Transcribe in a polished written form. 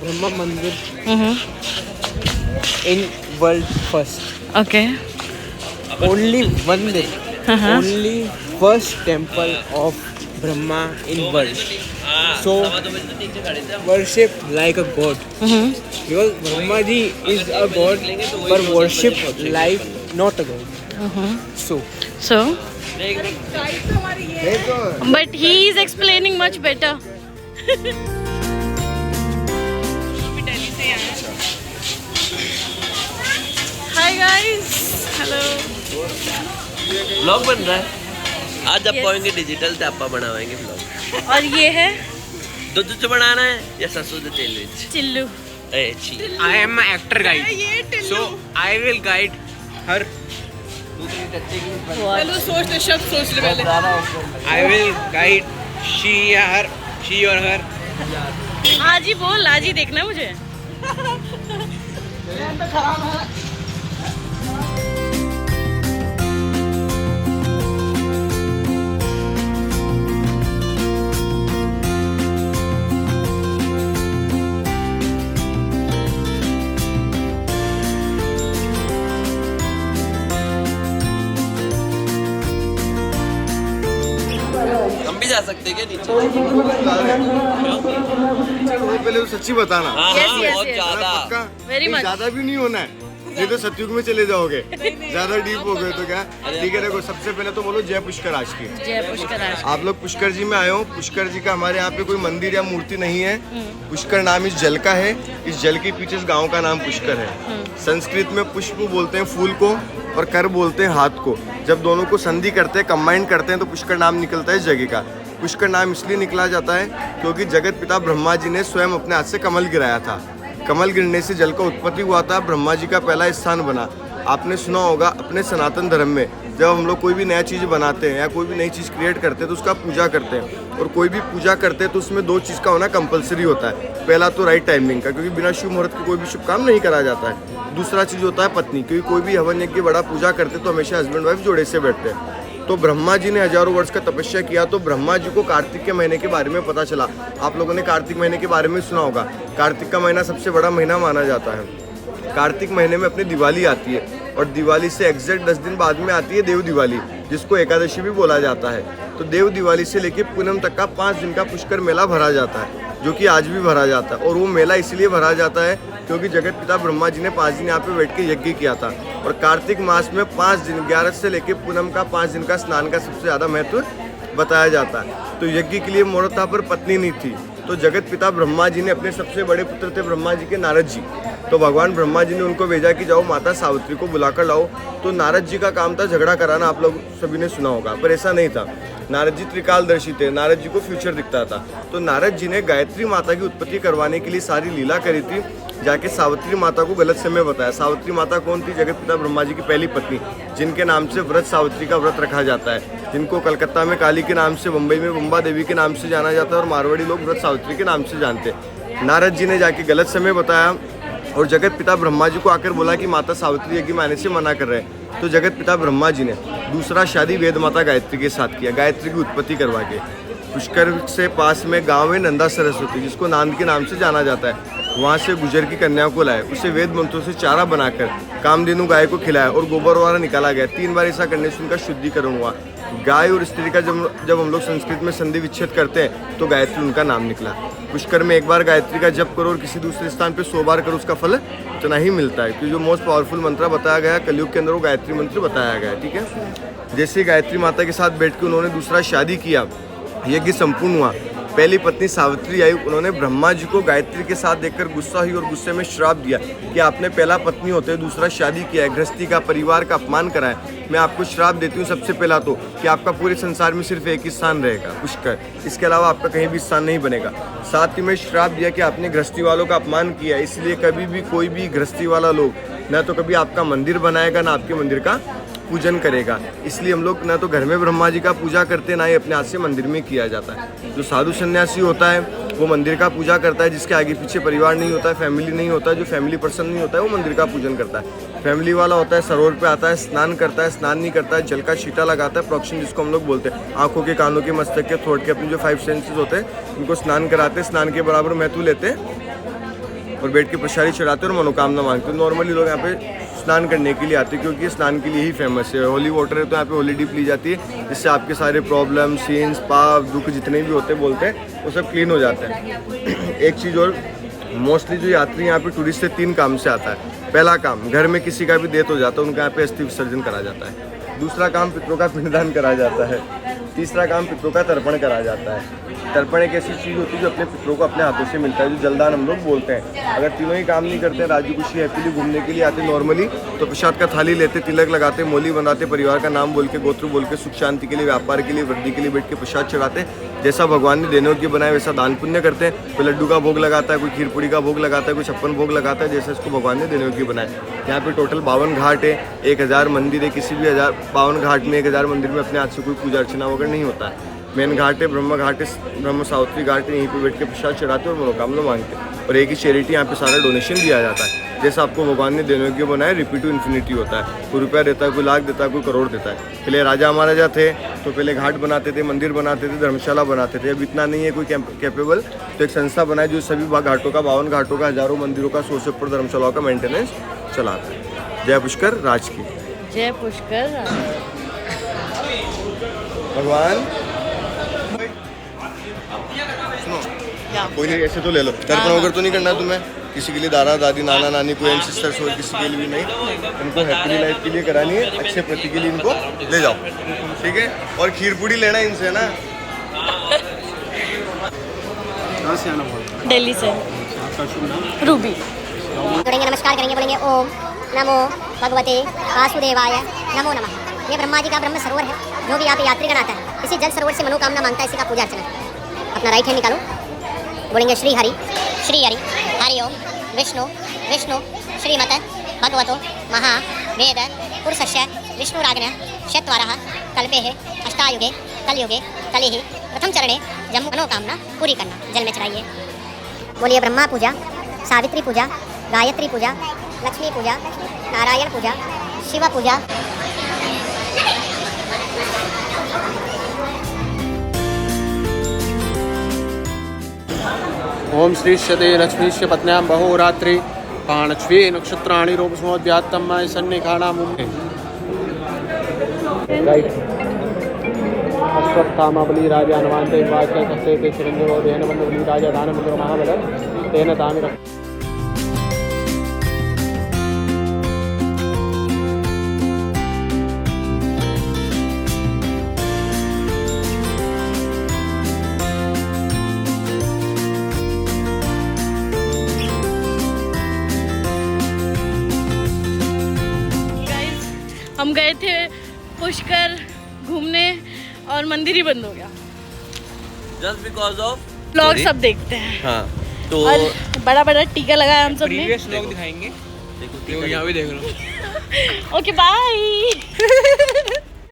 Brahma Mandir in world first. Okay. Only Mandir. Only first temple of Brahma in world. So worship like a god. Because Brahma ji is a god, but worship like not a god. So but he is explaining much better. Hi guys. Hello. Vlog बन रहा है आज आप Yes. पहुंचेंगे digital तो आप बनाएंगे vlog और ये है दूध से बनाना है या सरसों से तेल में चिल्लू. I am an actor guide. So I will guide her. चलो सोच ले शब्द सोच ले पहले. I will guide she or her. आज ही बोल, आज ही देखना मुझे. हम भी जा सकते हैं क्या नीचे पहले तो सच्ची बताना। हाँ Yes, हाँ yes, बहुत yes. ज्यादा पक्का? Very much. ज्यादा भी नहीं होना है, नहीं तो सतयुग में चले जाओगे। ज्यादा डीप हो गए तो क्या? ठीक है, देखो सबसे पहले तो बोलो जय पुष्कर आज की। जय पुष्कर आज. आप लोग पुष्कर जी में आए हो। पुष्कर जी का हमारे यहाँ पे कोई मंदिर या मूर्ति नहीं है। पुष्कर नाम इस जल का है। इस जल के पीछे इस गाँव का नाम पुष्कर है। संस्कृत में पुष्प बोलते हैं फूल को और कर बोलते हैं हाथ को। जब दोनों को संधि करते हैं, कंबाइन करते हैं तो पुष्कर नाम निकलता है इस जगह का। पुष्कर नाम इसलिए निकला जाता है क्योंकि जगत पिता ब्रह्मा जी ने स्वयं अपने हाथ से कमल गिराया था। कमल गिरने से जल का उत्पत्ति हुआ था, ब्रह्मा जी का पहला स्थान बना। आपने सुना होगा अपने सनातन धर्म में जब हम लोग कोई भी नया चीज़ बनाते हैं या कोई भी नई चीज़ क्रिएट करते हैं तो उसका पूजा करते हैं, और कोई भी पूजा करते हैं तो उसमें दो चीज़ का होना कंपलसरी होता है। पहला तो राइट टाइमिंग का, क्योंकि बिना शुभ मुहूर्त के कोई भी शुभ काम नहीं करा जाता है। दूसरा चीज़ होता है पत्नी, क्योंकि कोई भी हवन यज्ञ बड़ा पूजा करते तो हमेशा हस्बैंड वाइफ जोड़े से बैठते हैं। तो ब्रह्मा जी ने हजारों वर्ष का तपस्या किया तो ब्रह्मा जी को कार्तिक के महीने के बारे में पता चला। आप लोगों ने कार्तिक महीने के बारे में सुना होगा। कार्तिक का महीना सबसे बड़ा महीना माना जाता है। कार्तिक महीने में अपनी दिवाली आती है और दिवाली से एग्जैक्ट 10 दिन बाद में आती है देव दिवाली, जिसको एकादशी भी बोला जाता है। तो देव दिवाली से लेकर पूनम तक का 5 दिन का पुष्कर मेला भरा जाता है, जो कि आज भी भरा जाता है। और वो मेला इसलिए भरा जाता है क्योंकि जगत पिता ब्रह्मा जी ने 5 दिन यहाँ पे बैठ के यज्ञ किया था। और कार्तिक मास में 5 दिन 11 से लेकर पूनम का 5 दिन का स्नान का सबसे ज़्यादा महत्व बताया जाता है। तो यज्ञ के लिए मुहूर्त पर पत्नी नहीं थी, तो जगत पिता ब्रह्मा जी ने अपने सबसे बड़े पुत्र थे ब्रह्मा जी के नारद जी। तो भगवान ब्रह्मा जी ने उनको भेजा कि जाओ माता सावित्री को बुलाकर लाओ। तो नारद जी का काम था झगड़ा कराना, आप लोग सभी ने सुना होगा, पर ऐसा नहीं था। नारद जी त्रिकालदर्शी थे, नारद जी को फ्यूचर दिखता था। तो नारद जी ने गायत्री माता की उत्पत्ति करवाने के लिए सारी लीला करी थी, जाके सावित्री माता को गलत समय बताया। सावित्री माता कौन थी? जगत पिता ब्रह्मा जी की पहली पत्नी, जिनके नाम से व्रत सावित्री का व्रत रखा जाता है, जिनको कलकत्ता में काली के नाम से, मुंबई में बम्बा देवी के नाम से जाना जाता है और मारवाड़ी लोग व्रत सावित्री के नाम से जानते हैं। नारद जी ने जाके गलत समय बताया और जगत पिता ब्रह्मा जी को आकर बोला कि माता सावित्री यज्ञ में आने से मना कर रहे हैं। तो जगत पिता ब्रह्मा जी ने दूसरा शादी वेद माता गायत्री के साथ किया, गायत्री की उत्पत्ति करवा के। पुष्कर से पास में गांव है नंदा सरस्वती, जिसको नांद के नाम से जाना जाता है। वहाँ से गुजर की कन्या को लाए, उसे वेद मंत्रों से चारा बनाकर कामधेनु गाय को खिलाया और गोबर वाला निकाला गया। 3 बार ऐसा करने से उनका शुद्धिकरण हुआ। गाय और स्त्री का जब हम लोग संस्कृत में संधि विच्छेद करते हैं तो गायत्री उनका नाम निकला। पुष्कर में 1 बार गायत्री का जप करो और किसी दूसरे स्थान पे 100 बार करो, उसका फल इतना ही मिलता है। क्योंकि जो मोस्ट पावरफुल मंत्र बताया गया कलयुग के अंदर वो गायत्री मंत्र बताया गया है। ठीक है, जैसे गायत्री माता के साथ बैठ के उन्होंने दूसरा शादी किया, यज्ञ संपूर्ण हुआ। पहली पत्नी सावित्री आई, उन्होंने ब्रह्मा जी को गायत्री के साथ देखकर गुस्सा हुई और गुस्से में श्राप दिया कि आपने पहला पत्नी होते हुए दूसरा शादी किया है, गृहस्थी का, परिवार का अपमान करा है। मैं आपको श्राप देती हूँ सबसे पहला तो कि आपका पूरे संसार में सिर्फ एक ही स्थान रहेगा, पुष्कर, इसके अलावा आपका कहीं भी स्थान नहीं बनेगा। साथ ही में श्राप दिया कि आपने गृहस्थी वालों का अपमान किया, इसलिए कभी भी कोई भी गृहस्थी वाला लोग ना तो कभी आपका मंदिर बनाएगा ना आपके मंदिर का पूजन करेगा। इसलिए हम लोग ना तो घर में ब्रह्मा जी का पूजा करते हैं, ना ही अपने हाथ से मंदिर में किया जाता है। जो साधु सन्यासी होता है वो मंदिर का पूजा करता है, जिसके आगे पीछे परिवार नहीं होता है, फैमिली नहीं होता है, जो फैमिली पर्सन नहीं होता है वो मंदिर का पूजन करता है। फैमिली वाला होता है सरोवर पे आता है, स्नान करता है, स्नान नहीं करता है, जल का छींटा लगाता है, प्रोक्षण जिसको हम लोग बोलते हैं, आंखों के, कानों के, मस्तक के, थ्रोट के, अपने जो 5 सेंसेस होते हैं उनको स्नान कराते हैं, स्नान के बराबर महत्व लेते हैं और बैठ के प्रसादी चढ़ाते हैं और मनोकामना मांगते हैं। नॉर्मली लोग यहाँ पे स्नान करने के लिए आते हैं क्योंकि स्नान के लिए ही फेमस है। होली वाटर है तो यहाँ पे होली डिप ली जाती है, जिससे आपके सारे प्रॉब्लम, सीन्स, पाप, दुख जितने भी होते बोलते हैं वो सब क्लीन हो जाते हैं। एक चीज़ और, मोस्टली जो यात्री यहाँ पे टूरिस्ट से 3 काम से आता है। पहला काम, घर में किसी का भी डेथ हो जाता है उनका यहाँ पे अस्थि विसर्जन करा जाता है। दूसरा काम, पितरों का पिंडदान करा जाता है। तीसरा काम, पितरों का तर्पण करा जाता है। तर्पण एक ऐसी चीज़ होती है जो अपने पितरों को अपने हाथों से मिलता है, जो जलदान हम लोग बोलते हैं। अगर तीनों ही काम नहीं करते, राजी खुशी हैप्पीली घूमने के लिए आते नॉर्मली, तो प्रसाद का थाली लेते, तिलक लगाते, मोली बनाते, परिवार का नाम बोल के, गोत्र बोल के, सुख शांति के लिए, व्यापार के लिए, वृद्धि के लिए बैठ के प्रसाद चढ़ाते। जैसा भगवान ने देने योग्य बनाए वैसा दान पुण्य करते हैं। कोई लड्डू का भोग लगाता है, कोई खीर पूड़ी का भोग लगाता है, कोई 56 भोग लगाता है, जैसे इसको भगवान ने देने योग्य बनाए। यहाँ पे टोटल 52 घाट है, 1000 मंदिर है। किसी भी 52 घाट में 1000 मंदिर में अपने हाथ से कोई पूजा अर्चना वगैरह नहीं होता है। मेन घाट है ब्रह्म घाट है, ब्रह्म सावित्री घाट है, यहीं पे बैठ के प्रसाद चढ़ाते और मनोकामना मांगते हैं। और एक ही चैरिटी यहाँ पे सारा डोनेशन दिया जाता है। जैसा आपको भगवान ने देने योग्य बनाया, रिपीट टू इन्फिनिटी होता है। कोई रुपया देता है, कोई लाख देता है, कोई करोड़ देता है। पहले राजा महाराजा थे तो पहले घाट बनाते थे, मंदिर बनाते थे, धर्मशाला बनाते थे। अब इतना नहीं है कोई कैपेबल, तो एक संस्था बनाई जो सभी घाटों का, 52 घाटों का, हजारों मंदिरों का, 100 से ऊपर धर्मशालाओं का मेंटेनेंस चलाता है। जय पुष्कर राज की जय पुष्कर। भगवान। सुनो, कोई नहीं, ऐसे तो ले लो। तर्पण वगैरह तो नहीं करना तुम्हें, किसी के लिए दादा दादी, नाना नानी, कोई सिस्टर्स हो, किसी के लिए भी नहीं। इनको हैप्पी लाइफ के लिए करानी है, अच्छे प्रति के लिए इनको ले जाओ, ठीक है। और खीर पूड़ी लेना इनसे ना। कहाँ से आना पड़ता है? दिल्ली से। आपका शुभ नाम? रूबी। करेंगे, नमस्कार करेंगे, बोलेंगे ओम नमो भगवते वासुदेवाय नमो नमः। ये ब्रह्मा जी का ब्रह्म सरोवर है। जो भी यहाँ पे यात्रीगण आता है, इसी जल सरोवर से मनोकामना मांगता है, इसी का पूजा अर्चना। अपना राइट हैंड निकालो, बोलेंगे श्री हरि हरि ओम विष्णु विष्णु श्रीमत भगवतो महावेद पुरुषस्य विष्णुराज्ञा शतवारः कल्पे अष्टायुगे कलयुगे कलिः प्रथम चरणे जम्मू मनोकामना पूरी करना। जल में चढ़ाइए। बोलिए ब्रह्मा पूजा, सावित्री पूजा, गायत्री पूजा, लक्ष्मी पूजा, नारायण पूजा, शिव पूजा। ओम श्री शते लक्ष्मीश्च पत्न्यां बहुरात्रि पाणच्वे नक्षत्राणि रूपसमोद्यात्तम सन्निखाना मुम्मे। राइट। अश्वत्थामा बलि राजा हनुमान्ते वाक्य कस्ते ते चिरंजीवो देहन बंधु बलि राजा दानमंत्र महाबल तेन तामिर। हम गए थे पुष्कर घूमने और मंदिर ही बंद हो गया। जस्ट बिकॉज ऑफ व्लॉग सब देखते हैं। हाँ तो और बड़ा बड़ा टीका लगाया हम सब ने। प्रीवियस लोग दिखाएंगे, देखो देखो यहाँ भी देख लो। Okay bye.